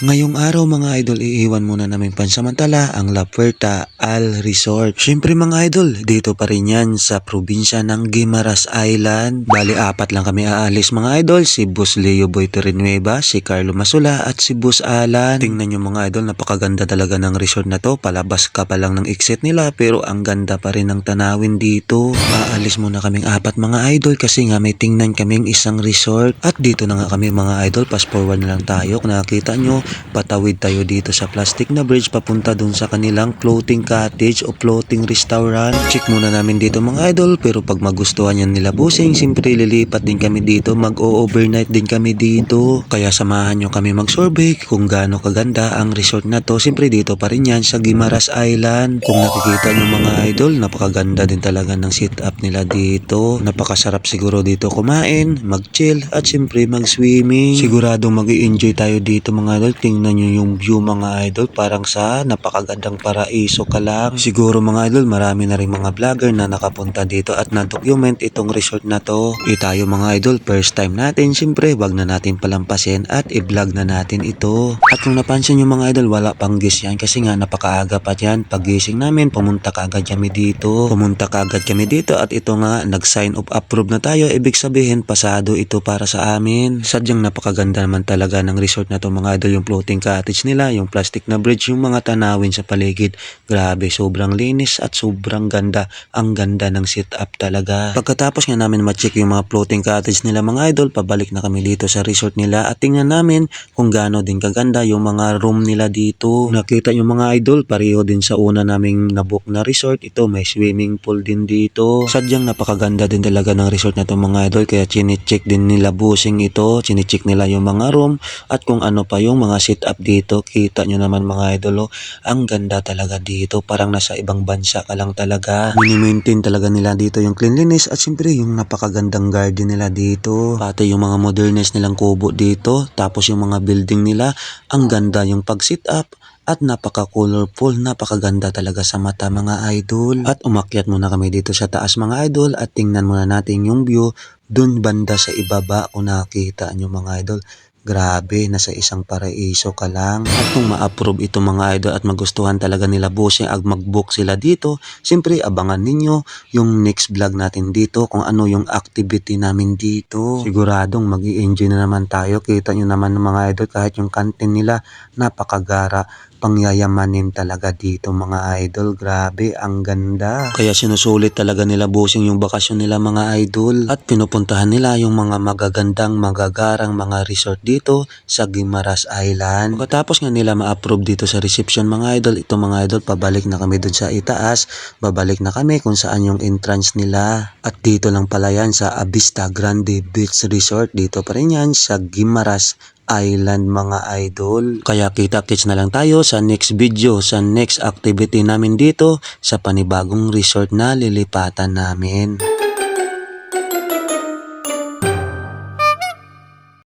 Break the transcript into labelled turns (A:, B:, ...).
A: Ngayong araw mga idol, iiwan muna namin pansamantala ang La Puerta al Resort. Siyempre mga idol, dito pa rin yan sa probinsya ng Guimaras Island. Bali apat lang kami aalis mga idol, si Boss Leo Boy Torrenueva, si Carlo Masula at si Boss Alan. Tingnan nyo mga idol, napakaganda talaga ng resort na to. Palabas ka pa lang ng exit nila pero ang ganda pa rin ng tanawin dito. Aalis muna kaming apat mga idol kasi nga may tingnan kaming isang resort. At dito na nga kami mga idol, fast forward na lang tayo. Kung nakikita nyo, patawid tayo dito sa plastic na bridge papunta dun sa kanilang floating cottage o floating restaurant. Check muna namin dito mga idol, pero pag magustuhan yan nila busing, siyempre lilipat din kami dito, mag-overnight din kami dito. Kaya samahan nyo kami mag-survey kung gaano kaganda ang resort na to. Siyempre dito pa rin yan sa Guimaras Island. Kung nakikita nyo mga idol, napakaganda din talaga ng sit up nila dito. Napakasarap siguro dito kumain, mag-chill at siyempre mag-swimming. Siguradong mag-i-enjoy tayo dito mga idol. Tingnan nyo yung view mga idol, parang sa napakagandang paraiso ka lang. Siguro mga idol, marami na rin mga vlogger na nakapunta dito at na-document itong resort na to. Tayo mga idol, first time natin, siyempre wag na natin palampasin at i-vlog na natin ito. At kung napansin nyo mga idol, wala pang guest yan kasi nga napakaaga pa yan. Pagising namin, pumunta kaagad kami dito. At ito nga, nag-sign of approve na tayo. Ibig sabihin, pasado ito para sa amin. Sadyang napakaganda naman talaga ng resort na to mga idol, yung floating cottage nila, yung plastic na bridge, yung mga tanawin sa paligid. Grabe, sobrang linis at sobrang ganda. Ang ganda ng sit up talaga. Pagkatapos nga namin ma-check yung mga floating cottage nila mga idol, pabalik na kami dito sa resort nila at tingnan namin kung gaano din kaganda yung mga room nila dito. Nakita yung mga idol, pareho din sa una naming nabook na resort. Ito may swimming pool din dito. Sadyang napakaganda din talaga ng resort na to mga idol, kaya chine-check din nila busing ito. Chine-check nila yung mga room at kung ano pa yung mga sit up dito. Kita nyo naman mga idol, oh, ang ganda talaga dito, parang nasa ibang bansa ka lang talaga. Mini-maintain talaga nila dito yung cleanliness at siyempre yung napakagandang garden nila dito, pati yung mga modernist nilang kubo dito, tapos yung mga building nila, ang ganda yung pag sit up at napaka-colorful, napakaganda talaga sa mata mga idol. At umakyat muna kami dito sa taas mga idol at tingnan muna natin yung view dun banda sa ibaba. Kung nakita nyo mga idol, grabe, nasa isang paraiso ka lang. At kung ma-approve ito mga idol at magustuhan talaga nila busing ag mag-book sila dito, siyempre abangan ninyo yung next vlog natin dito kung ano yung activity namin dito. Siguradong mag-i-enjoy na naman tayo. Kita nyo naman mga idol, kahit yung canteen nila napakagara, pangyayamanin talaga dito mga idol. Grabe, ang ganda. Kaya sinusulit talaga nila busing yung bakasyon nila mga idol at pinupuntahan nila yung mga magagandang, magagarang mga resort dito sa Guimaras Island. Pagkatapos nga nila ma-approve dito sa reception mga idol, ito mga idol, pabalik na kami dun sa itaas. Babalik na kami kung saan yung entrance nila. At dito lang pala yan sa Avista Grande Beach Resort. Dito pa rin yan sa Guimaras Island mga idol. Kaya kita-kits na lang tayo sa next video, sa next activity namin dito sa panibagong resort na lilipatan namin.